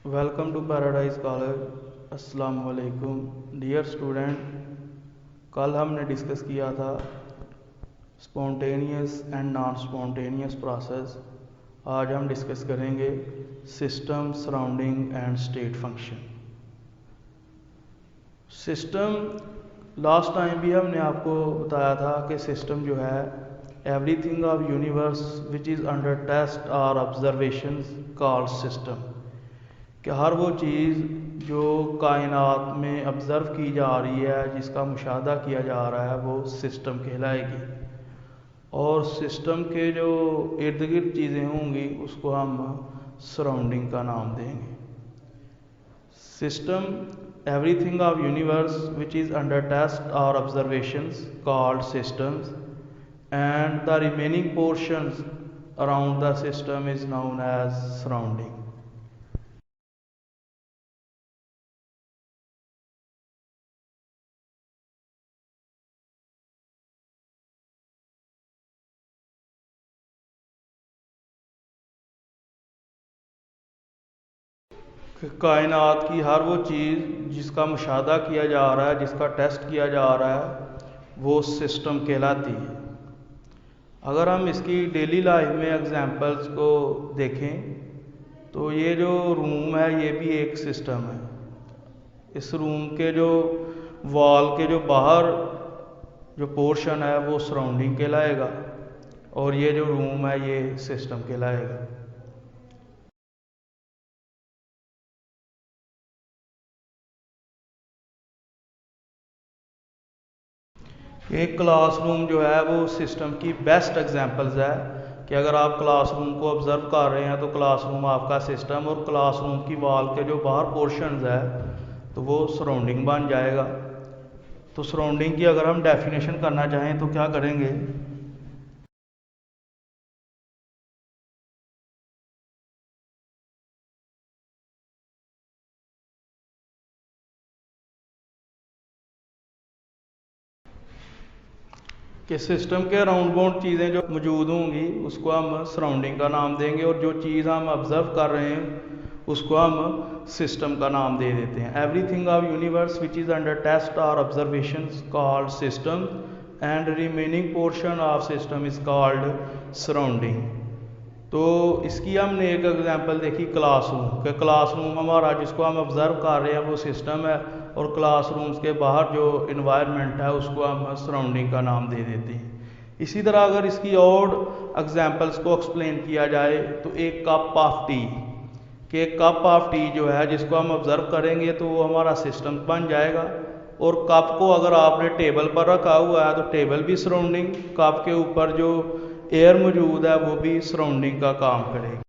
Welcome to paradise college. अस्सलाम वालेकुम dear student. कल हमने डिस्कस किया था spontaneous and non spontaneous process. आज हम डिस्कस करेंगे system, surrounding and state function. System, last time भी हमने आपको बताया था कि सिस्टम जो है everything of universe which is under test और ऑब्जर्वेशंस कॉल्ड सिस्टम, कि हर वो चीज़ जो कायनात में ऑब्ज़र्व की जा रही है, जिसका मुशाहदा किया जा रहा है, वो सिस्टम कहलाएगी। और सिस्टम के जो इर्द गिर्द चीज़ें होंगी उसको हम सराउंडिंग का नाम देंगे। System everything of universe which is under test और observations called systems and the remaining portions around the system is known as surrounding. कायनात की हर वो चीज़ जिसका मुशाहदा किया जा रहा है, जिसका टेस्ट किया जा रहा है, वो सिस्टम कहलाती है। अगर हम इसकी डेली लाइफ में एग्जांपल्स को देखें तो ये जो रूम है ये भी एक सिस्टम है। इस रूम के जो वॉल के जो बाहर जो पोर्शन है वो सराउंडिंग कहलाएगा और ये जो रूम है ये सिस्टम कहलाएगा। एक क्लासरूम जो है वो सिस्टम की बेस्ट एग्जांपल्स है कि अगर आप क्लासरूम को ऑब्ज़र्व कर रहे हैं तो क्लासरूम आपका सिस्टम, और क्लासरूम की वॉल के जो बाहर पोर्शंस है तो वो सराउंडिंग बन जाएगा। तो सराउंडिंग की अगर हम डेफिनेशन करना चाहें तो क्या करेंगे? कि सिस्टम के अराउंड बाउंड चीज़ें जो मौजूद होंगी उसको हम सराउंडिंग का नाम देंगे, और जो चीज़ हम ऑब्ज़र्व कर रहे हैं उसको हम सिस्टम का नाम दे देते हैं। Everything of universe which is under test और observations called system and remaining portion of system is called surrounding. तो इसकी हमने एक एग्जांपल देखी क्लासरूम के। क्लासरूम हमारा जिसको हम ऑब्ज़र्व कर रहे हैं वो सिस्टम है, और क्लासरूम्स के बाहर जो इन्वायरमेंट है उसको हम सराउंडिंग का नाम दे देते हैं। इसी तरह अगर इसकी और एग्जांपल्स को एक्सप्लेन किया जाए तो एक कप ऑफ टी, कि एक कप ऑफ टी जो है जिसको हम ऑब्ज़र्व करेंगे तो वो हमारा सिस्टम बन जाएगा। और कप को अगर आपने टेबल पर रखा हुआ है तो टेबल भी सराउंडिंग, कप के ऊपर जो एयर मौजूद है वो भी सराउंडिंग का काम करेगी।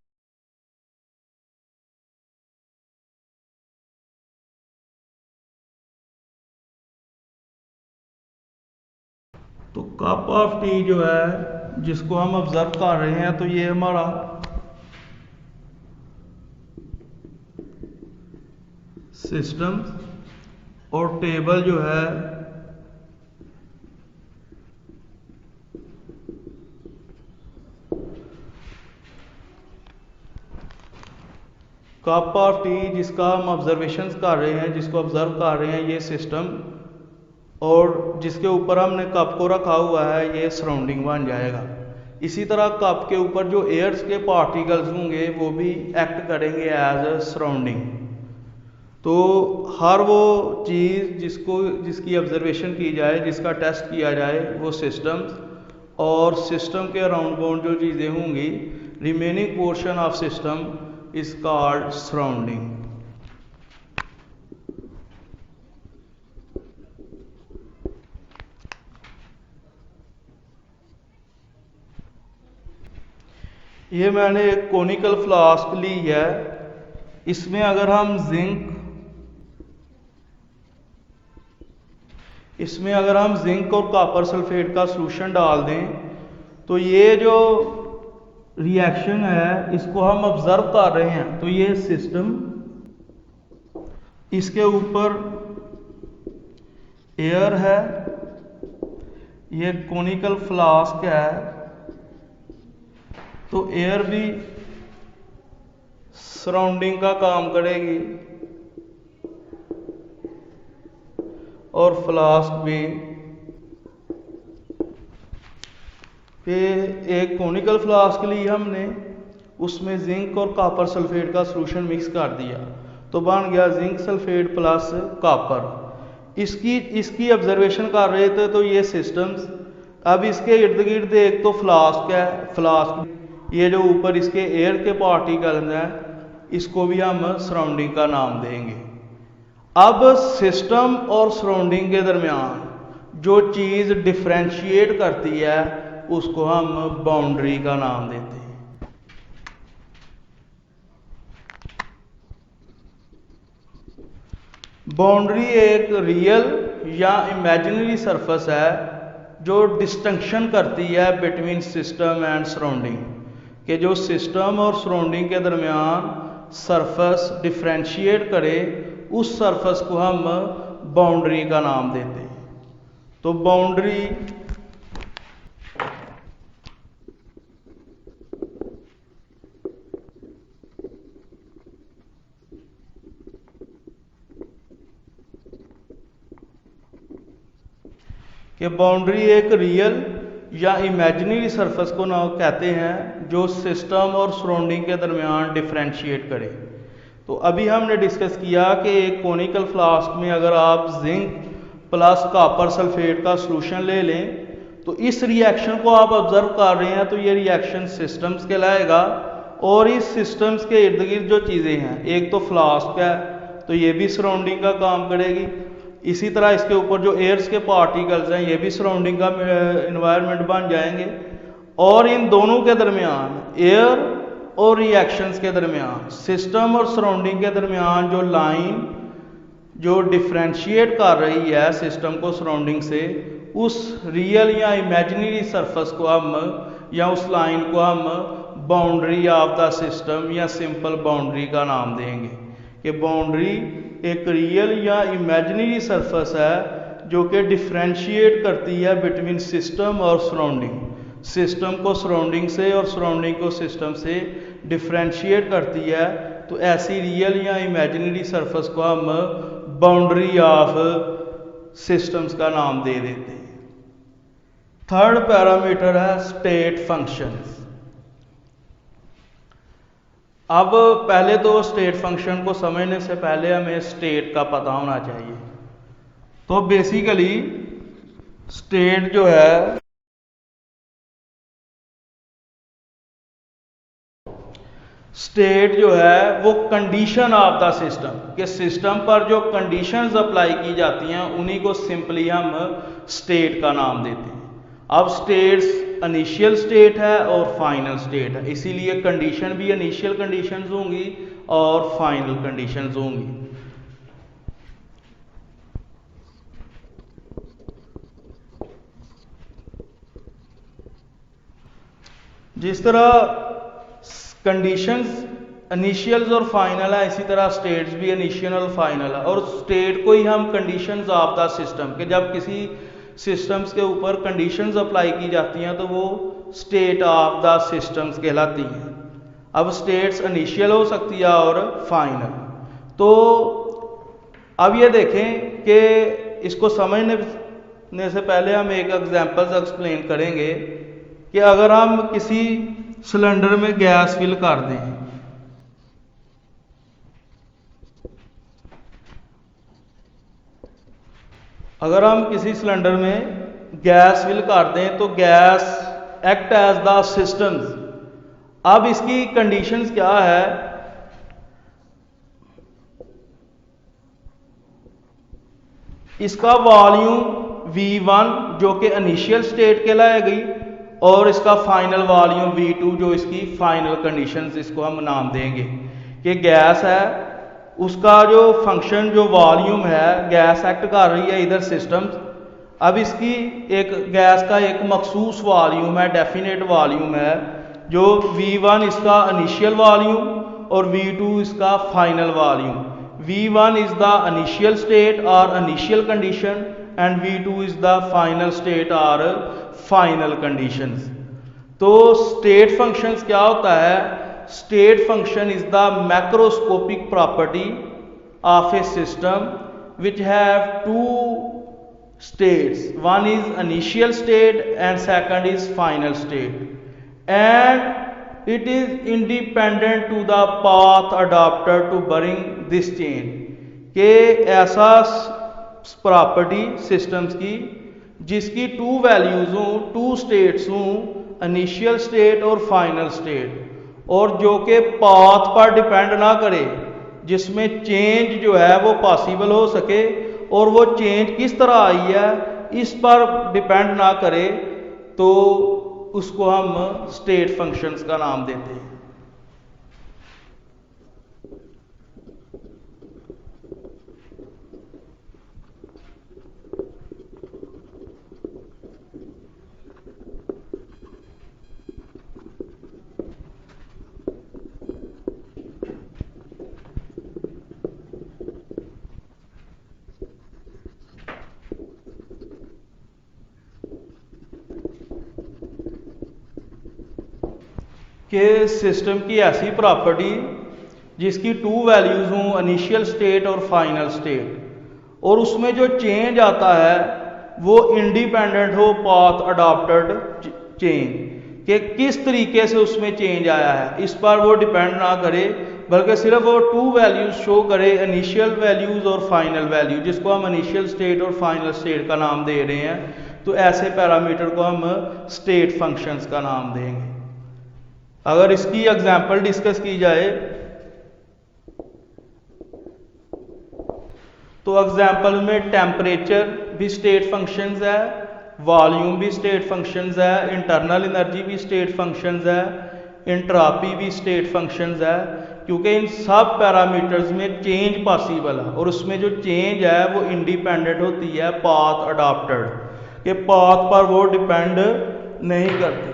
तो कप ऑफ टी जो है जिसको हम ऑब्जर्व कर रहे हैं तो ये हमारा सिस्टम, और टेबल जो है कप ऑफ टी जिसका हम ऑब्जर्वेशन कर रहे हैं, जिसको ऑब्जर्व कर रहे हैं, ये सिस्टम, और जिसके ऊपर हमने कप को रखा हुआ है ये सराउंडिंग बन जाएगा। इसी तरह कप के ऊपर जो एयर्स के पार्टिकल्स होंगे वो भी एक्ट करेंगे एज अ सराउंडिंग। तो हर वो चीज़ जिसकी ऑब्जर्वेशन की जाए, जिसका टेस्ट किया जाए, वो सिस्टम, और सिस्टम के अराउंड बाउंड जो चीज़ें होंगी, remaining portion of system is called surrounding. ये मैंने एक कोनिकल फ्लास्क ली है। इसमें अगर हम जिंक और कॉपर सल्फेट का सॉल्यूशन डाल दें तो ये जो रिएक्शन है इसको हम ऑब्जर्व कर रहे हैं। तो ये सिस्टम, इसके ऊपर एयर है, ये कोनिकल फ्लास्क है, तो एयर भी सराउंडिंग का काम करेगी और फ्लास्क भी फिर एक कॉनिकल फ्लास्क ली हमने, उसमें जिंक और कॉपर सल्फेट का सॉल्यूशन मिक्स कर दिया तो बन गया जिंक सल्फेट प्लस कॉपर। इसकी ऑब्जर्वेशन कर रहे थे तो ये सिस्टम्स। अब इसके इर्द गिर्द एक तो फ्लास्क है, फ्लास्क ये जो ऊपर इसके एयर के पार्टिकल्स हैं इसको भी हम सराउंडिंग का नाम देंगे। अब सिस्टम और सराउंडिंग के दरमियान जो चीज़ डिफ्रेंशिएट करती है उसको हम बाउंड्री का नाम देते हैं। बाउंड्री एक रियल या इमेजिनरी सरफेस है जो डिस्टिंक्शन करती है बिटवीन सिस्टम एंड सराउंडिंग, कि जो सिस्टम और सराउंडिंग के दरमियान सरफेस डिफ्रेंशिएट करे उस सरफेस को हम बाउंड्री का नाम देते हैं। तो बाउंड्री एक रियल या इमेजिनरी सरफेस को ना कहते हैं जो सिस्टम और सराउंडिंग के दरमियान डिफ्रेंशिएट करे। तो अभी हमने डिस्कस किया कि एक कॉनिकल फ्लास्क में अगर आप जिंक प्लस कॉपर सल्फेट का सॉल्यूशन ले लें तो इस रिएक्शन को आप ऑब्जर्व कर रहे हैं तो ये रिएक्शन सिस्टम्स कहलाएगा। और इस सिस्टम्स के इर्द गिर्द जो चीज़ें हैं, एक तो फ्लास्क है तो ये भी सराउंडिंग का काम करेगी, इसी तरह इसके ऊपर जो एयर्स के पार्टिकल्स हैं ये भी सराउंडिंग का इन्वायरमेंट बन जाएंगे। और इन दोनों के दरमियान, एयर और रिएक्शंस के दरमियान, सिस्टम और सराउंडिंग के दरमियान जो लाइन जो डिफ्रेंशिएट कर रही है सिस्टम को सराउंडिंग से, उस रियल या इमेजिनरी सरफेस को हम या उस लाइन को हम बाउंड्री ऑफ द सिस्टम या सिंपल बाउंड्री का नाम देंगे। कि बाउंड्री एक रियल या इमेजिनरी सरफेस है जो कि डिफ्रेंशिएट करती है बिटवीन सिस्टम और सराउंडिंग, सिस्टम को सराउंडिंग से और सराउंडिंग को सिस्टम से डिफ्रेंशिएट करती है। तो ऐसी रियल या इमेजिनरी सरफेस को हम बाउंड्री ऑफ सिस्टम्स का नाम दे देते हैं। थर्ड पैरामीटर है स्टेट फंक्शंस। अब पहले तो स्टेट फंक्शन को समझने से पहले हमें स्टेट का पता होना चाहिए। तो बेसिकली स्टेट जो है वो कंडीशन ऑफ द सिस्टम, के सिस्टम पर जो कंडीशंस अप्लाई की जाती हैं उन्हीं को सिंपली हम स्टेट का नाम देते हैं। अब स्टेट्स इनिशियल स्टेट है और फाइनल स्टेट है, इसीलिए कंडीशन भी इनिशियल कंडीशंस होंगी और फाइनल कंडीशंस होंगी। जिस तरह कंडीशंस इनिशियल्स और फाइनल है, इसी तरह स्टेट्स भी इनिशियल और फाइनल है। और स्टेट को ही हम कंडीशंस ऑफ द सिस्टम, कि जब किसी सिस्टम्स के ऊपर कंडीशंस अप्लाई की जाती हैं तो वो स्टेट ऑफ द सिस्टम्स कहलाती हैं। अब स्टेट्स इनिशियल हो सकती है और फाइनल। तो अब ये देखें कि इसको समझने से पहले हम एक एग्जांपल एक्सप्लेन करेंगे कि अगर हम किसी सिलेंडर में गैस फिल कर दें, अगर हम किसी सिलेंडर में गैस फिल कर दें तो gas act as the systems. अब इसकी कंडीशंस क्या है, इसका वॉल्यूम V1 जो कि इनिशियल स्टेट कहलाएगी और इसका फाइनल वॉल्यूम V2 जो इसकी फाइनल कंडीशंस, इसको हम नाम देंगे। कि गैस है उसका जो फंक्शन जो वॉल्यूम है, गैस एक्ट कर रही है इधर सिस्टम। अब इसकी एक गैस का एक मखसूस वॉल्यूम है, डेफिनेट वॉल्यूम है, जो V1 इसका इनिशियल वॉल्यूम और V2 इसका final volume. V1 is the initial state और initial condition and V2 is the final state और फाइनल कंडीशंस। तो स्टेट फंक्शंस क्या होता है, state function is the macroscopic property of a system which have two states. One is initial state and second is final state, and it is independent to the path adopted to bring this change. कि ऐसा property systems की जिसकी to values हों, to states हों, initial state और final state, और जो कि पाथ पर डिपेंड ना करे, जिसमें चेंज जो है वो पॉसिबल हो सके और वो चेंज किस तरह आई है इस पर डिपेंड ना करे, तो उसको हम स्टेट फंक्शंस का नाम देते हैं। कि सिस्टम की ऐसी प्रॉपर्टी जिसकी टू वैल्यूज हों, इनिशियल स्टेट और फाइनल स्टेट, और उसमें जो चेंज आता है वो इंडिपेंडेंट हो पाथ अडॉप्टेड चेंज, कि किस तरीके से उसमें चेंज आया है इस पर वो डिपेंड ना करे, बल्कि सिर्फ वो टू वैल्यूज शो करे, इनिशियल वैल्यूज और फाइनल वैल्यू, जिसको हम इनिशियल स्टेट और फाइनल स्टेट का नाम दे रहे हैं। तो ऐसे पैरामीटर को हम स्टेट फंक्शंस का नाम देंगे। अगर इसकी एग्जांपल डिस्कस की जाए तो एग्जांपल में टेम्परेचर भी स्टेट फंक्शंस है, वॉल्यूम भी स्टेट फंक्शंस है, इंटरनल एनर्जी भी स्टेट फंक्शंस है, एंट्रोपी भी स्टेट फंक्शंस है, क्योंकि इन सब पैरामीटर्स में चेंज पॉसिबल है और उसमें जो चेंज है वो इंडिपेंडेंट होती है पाथ अडॉप्टेड, के पाथ पर वो डिपेंड नहीं करती।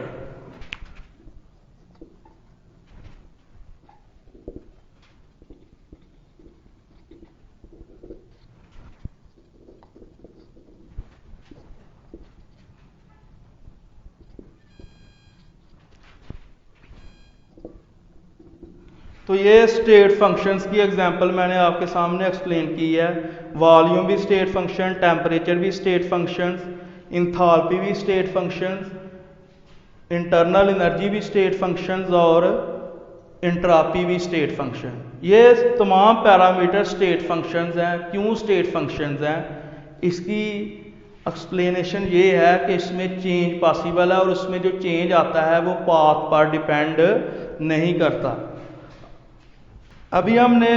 तो ये स्टेट फंक्शंस की एग्जांपल मैंने आपके सामने एक्सप्लेन की है। वॉल्यूम भी स्टेट फंक्शन, टेम्परेचर भी स्टेट फंक्शंस, इंथैल्पी भी स्टेट फंक्शंस, इंटरनल एनर्जी भी स्टेट फंक्शंस और एंट्रोपी भी स्टेट फंक्शन। ये तमाम पैरामीटर स्टेट फंक्शंस हैं। क्यों स्टेट फंक्शंस हैं, इसकी एक्सप्लेनेशन ये है कि इसमें चेंज पॉसिबल है और उसमें जो चेंज आता है वो पाथ पर डिपेंड नहीं करता। अभी हमने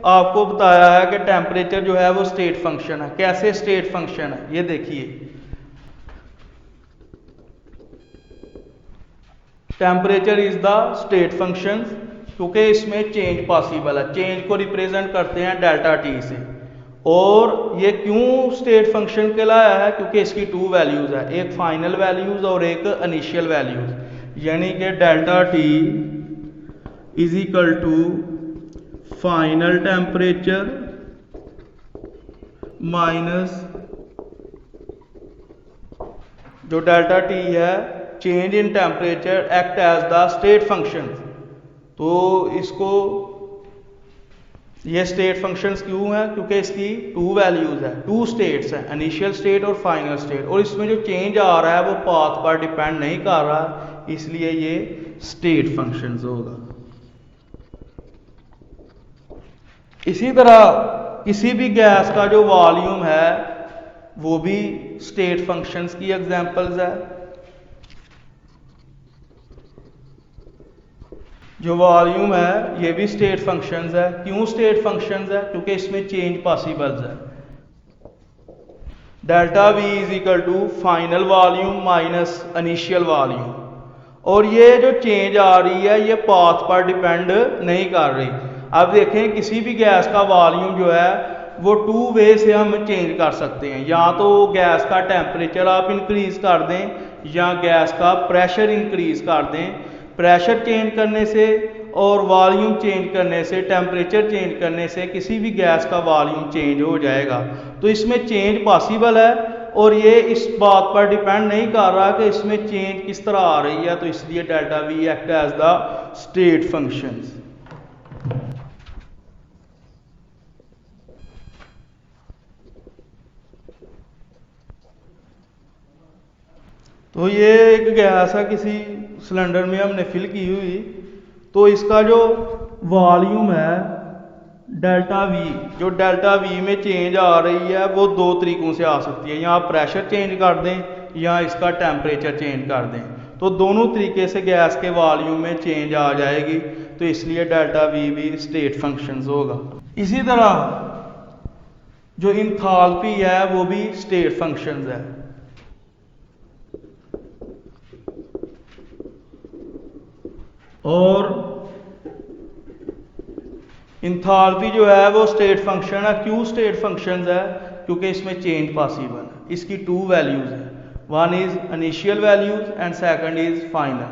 आपको बताया है कि टेम्परेचर जो है वो स्टेट फंक्शन है। कैसे स्टेट फंक्शन है ये देखिए, temperature is the state function क्योंकि इसमें चेंज पॉसिबल है। चेंज को रिप्रेजेंट करते हैं डेल्टा टी से। और ये क्यों स्टेट फंक्शन कहलाया है, क्योंकि इसकी टू वैल्यूज है, एक फाइनल वैल्यूज और एक इनिशियल वैल्यूज, यानी कि delta T is equal to final temperature minus जो डेल्टा टी है change in temperature act as the state function. तो इसको ये स्टेट फंक्शंस क्यों है, क्योंकि इसकी टू वैल्यूज है, टू स्टेट्स हैं, इनिशियल स्टेट और फाइनल स्टेट, और इसमें जो चेंज आ रहा है वो पाथ पर डिपेंड नहीं कर रहा, इसलिए ये स्टेट फंक्शंस होगा। इसी तरह किसी भी गैस का जो वॉल्यूम है वो भी स्टेट फंक्शंस की एग्जांपल्स है। जो वॉल्यूम है ये भी स्टेट फंक्शंस है। क्यों स्टेट फंक्शंस है, क्योंकि इसमें चेंज पॉसिबल्स है। Delta V is equal to final volume minus initial volume, और ये जो चेंज आ रही है ये पाथ पर डिपेंड नहीं कर रही। अब देखें किसी भी गैस का वॉल्यूम जो है वो टू वे से हम चेंज कर सकते हैं, या तो गैस का टेम्परेचर आप इंक्रीज कर दें या गैस का प्रेशर इंक्रीज कर दें। प्रेशर चेंज करने से और वॉल्यूम चेंज करने से, टेम्परेचर चेंज करने से किसी भी गैस का वॉल्यूम चेंज हो जाएगा। तो इसमें चेंज पॉसिबल है और ये इस बात पर डिपेंड नहीं कर रहा कि इसमें चेंज किस तरह आ रही है, तो इसलिए delta V act as the state functions. तो ये एक गैस है, किसी सिलेंडर में हमने फिल की हुई, तो इसका जो वॉल्यूम है डेल्टा वी, जो डेल्टा वी में चेंज आ रही है वो दो तरीकों से आ सकती है, या आप प्रेशर चेंज कर दें या इसका टेम्परेचर चेंज कर दें, तो दोनों तरीके से गैस के वॉल्यूम में चेंज आ जाएगी, तो इसलिए डेल्टा वी भी स्टेट फंक्शंस होगा। इसी तरह जो इंथाल्पी है वो भी स्टेट फंक्शंस है। और इंथाल्पी जो है वो स्टेट फंक्शन है। क्यों स्टेट फंक्शन है? क्योंकि इसमें चेंज पॉसिबल है। इसकी टू वैल्यूज है, one is initial values and second is final.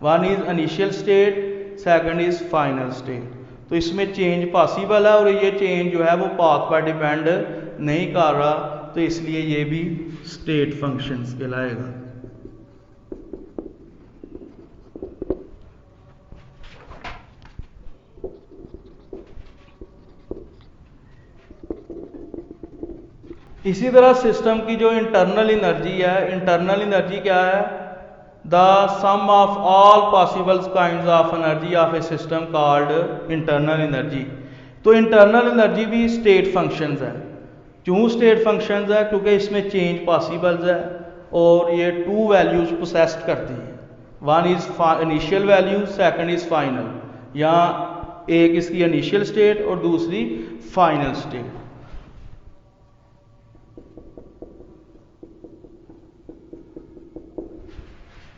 One is initial state, second is final state. तो इसमें चेंज पॉसिबल है और ये चेंज जो है वो पाथ पर डिपेंड नहीं कर रहा, तो इसलिए ये भी स्टेट फंक्शंस कहलाएगा। इसी तरह सिस्टम की जो इंटरनल एनर्जी है, इंटरनल एनर्जी क्या है? The sum of all possible kinds of energy of a system called internal energy. तो इंटरनल एनर्जी भी स्टेट फंक्शंस है। क्यों स्टेट फंक्शंस है? क्योंकि इसमें चेंज पॉसिबल्स है और ये टू वैल्यूज पोसेस्ड करती हैं। One is initial value, second is final, या एक इसकी इनिशियल स्टेट और दूसरी फाइनल स्टेट।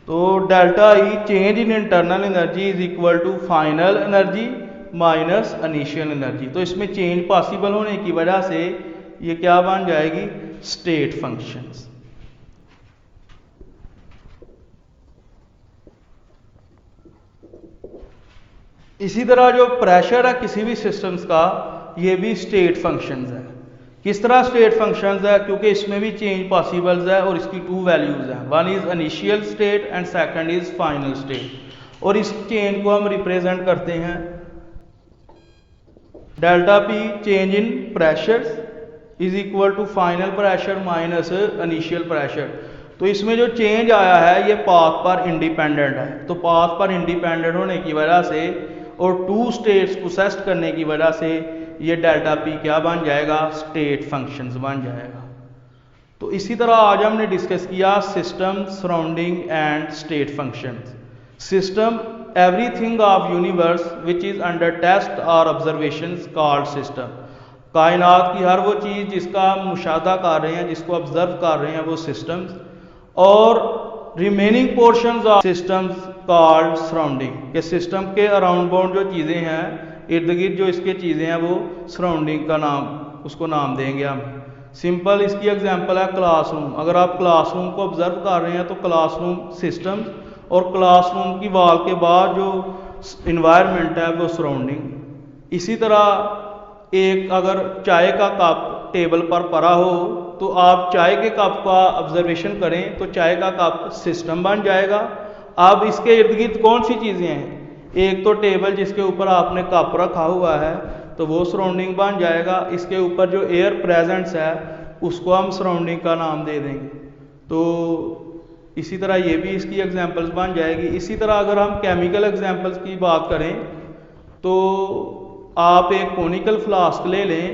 तो delta E change in internal energy is equal to final energy minus initial energy. तो इसमें चेंज पॉसिबल होने की वजह से ये क्या बन जाएगी? State functions. इसी तरह जो प्रेशर है किसी भी सिस्टम्स का, ये भी स्टेट फंक्शंस है। किस तरह स्टेट फंक्शंस है? क्योंकि इसमें भी चेंज पॉसिबल्स है और इसकी टू वैल्यूज हैं, one is initial state and second is final state. और इस चेंज को हम रिप्रेजेंट करते हैं delta P change in pressure is equal to final pressure minus initial pressure. तो इसमें जो चेंज आया है ये पाथ पर इंडिपेंडेंट है। तो पाथ पर इंडिपेंडेंट होने की वजह से और टू स्टेट्स पोसेस्ड करने की वजह से ये डेल्टा पी क्या बन जाएगा? स्टेट फंक्शंस बन जाएगा। तो इसी तरह आज हमने डिस्कस किया system, surrounding and state functions. System, everything of universe which is under test और ऑब्जर्वेशंस कॉल्ड सिस्टम। कायनात की हर वो चीज़ जिसका हम मुशाहदा कर रहे हैं, जिसको ऑब्जर्व कर रहे हैं, वो सिस्टम्स। और remaining portions of systems called surrounding, के सिस्टम के अराउंड बाउंड जो चीज़ें हैं, इर्द गिर्द जो इसके चीज़ें हैं, वो सराउंडिंग का नाम, उसको नाम देंगे हम। सिंपल इसकी एग्जांपल है क्लासरूम। अगर आप क्लासरूम को ऑब्जर्व कर रहे हैं तो क्लासरूम सिस्टम, और क्लासरूम की वॉल के बाद जो इन्वायरमेंट है वो सराउंडिंग। इसी तरह एक अगर चाय का कप टेबल पर पड़ा हो तो आप चाय के कप का ऑब्जर्वेशन करें तो चाय का कप सिस्टम बन जाएगा। अब इसके इर्द गिर्द कौन सी चीज़ें हैं? एक तो टेबल जिसके ऊपर आपने कप रखा हुआ है तो वो सराउंडिंग बन जाएगा। इसके ऊपर जो एयर प्रेजेंस है उसको हम सराउंडिंग का नाम दे देंगे। तो इसी तरह ये भी इसकी एग्जांपल्स बन जाएगी। इसी तरह अगर हम केमिकल एग्जांपल्स की बात करें तो आप एक कोनिकल फ्लास्क ले लें,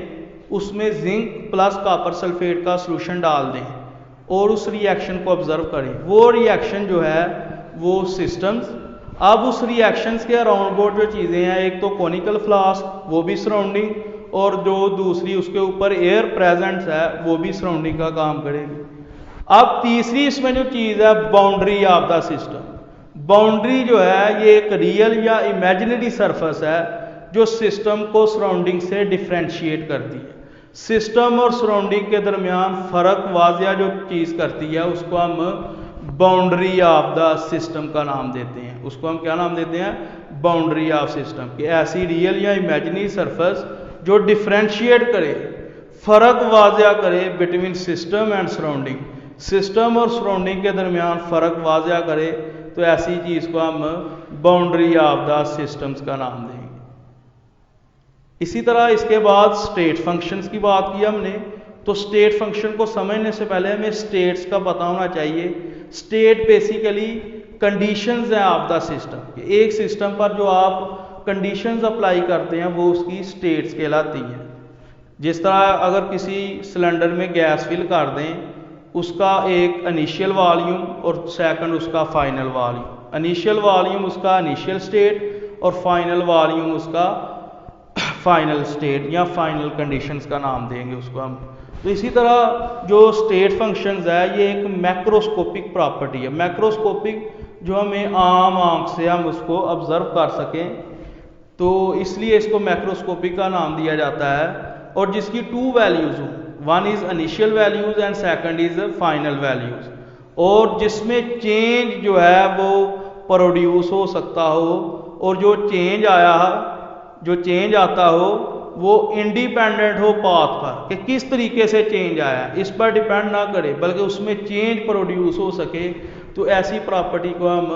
उसमें जिंक प्लस कॉपर सल्फेट का सॉल्यूशन डाल दें और उस रिएक्शन को ऑब्जर्व करें। वो रिएक्शन जो है वो सिस्टम्स। अब उस रिएक्शंस के अराउंड बोर्ड जो चीज़ें हैं, एक तो कोनिकल फ्लास्क वो भी सराउंडिंग, और जो दूसरी उसके ऊपर एयर प्रेजेंस है वो भी सराउंडिंग का काम करेगी। अब तीसरी इसमें जो चीज़ है boundary of the system. Boundary जो है ये एक रियल या इमेजिनरी सरफेस है जो सिस्टम को सराउंडिंग से डिफ्रेंशिएट करती है। सिस्टम और सराउंडिंग के दरमियान फ़र्क वाजिया जो चीज़ करती है उसको हम बाउंड्री ऑफ द सिस्टम का नाम देते हैं। उसको हम क्या नाम देते हैं? Boundary of system. कि ऐसी रियल या इमेजिनरी सरफेस जो डिफ्रेंशिएट करे, फ़र्क वाजिया करे between system and surrounding. System और सराउंडिंग के दरमियान फ़र्क वाज़ह करे तो ऐसी चीज़ को हम बाउंड्री ऑफ द सिस्टम्स का नाम देंगे। इसी तरह इसके बाद स्टेट फंक्शंस की बात की हमने, तो स्टेट फंक्शन को समझने से पहले हमें स्टेट्स का पता होना चाहिए। स्टेट बेसिकली कंडीशंस हैं ऑफ द सिस्टम। एक सिस्टम पर जो आप कंडीशंस अप्लाई करते हैं वो उसकी स्टेट्स कहलाती हैं। जिस तरह अगर किसी सिलेंडर में गैस फिल कर दें, उसका एक इनिशियल वॉल्यूम और सेकंड उसका फाइनल वॉल्यूम। इनिशियल वॉल्यूम उसका इनिशियल स्टेट और फाइनल वॉल्यूम उसका फाइनल स्टेट या फाइनल कंडीशंस का नाम देंगे उसको हम। तो इसी तरह जो स्टेट फंक्शंस है ये एक मैक्रोस्कोपिक प्रॉपर्टी है। मैक्रोस्कोपिक जो हमें आम आंख से हम उसको ऑब्जर्व कर सकें, तो इसलिए इसको मैक्रोस्कोपिक का नाम दिया जाता है। और जिसकी टू वैल्यूज़ हो, one is initial values and second is final values, और जिसमें चेंज जो है वो प्रोड्यूस हो सकता हो, और जो चेंज आता हो वो इंडिपेंडेंट हो पाथ पर, कि किस तरीके से चेंज आया इस पर डिपेंड ना करे, बल्कि उसमें चेंज प्रोड्यूस हो सके, तो ऐसी प्रॉपर्टी को हम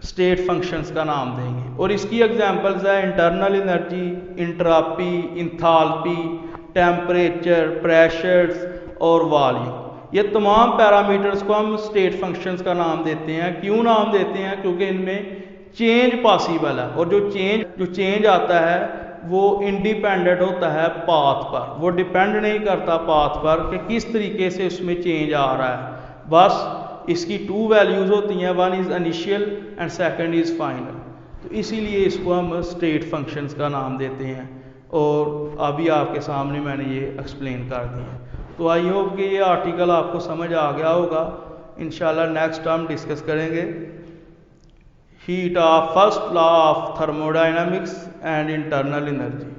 स्टेट फंक्शंस का नाम देंगे। और इसकी एग्जांपल्स है internal energy, entropy, enthalpy, temperature, pressures और वॉल्यूम। ये तमाम पैरामीटर्स को हम स्टेट फंक्शंस का नाम देते हैं। क्यों नाम देते हैं? क्योंकि इनमें चेंज पॉसिबल है, और जो चेंज आता है वो इंडिपेंडेंट होता है पाथ पर। वो डिपेंड नहीं करता पाथ पर कि किस तरीके से उसमें चेंज आ रहा है। बस इसकी टू वैल्यूज़ होती हैं, one is initial and second is final. तो इसीलिए इसको हम स्टेट फंक्शंस का नाम देते हैं, और अभी आपके सामने मैंने ये एक्सप्लेन कर दिया। तो आई होप कि ये आर्टिकल आपको समझ आ गया होगा। इंशाल्लाह नेक्स्ट हम डिस्कस करेंगे heat of first law of thermodynamics and internal energy.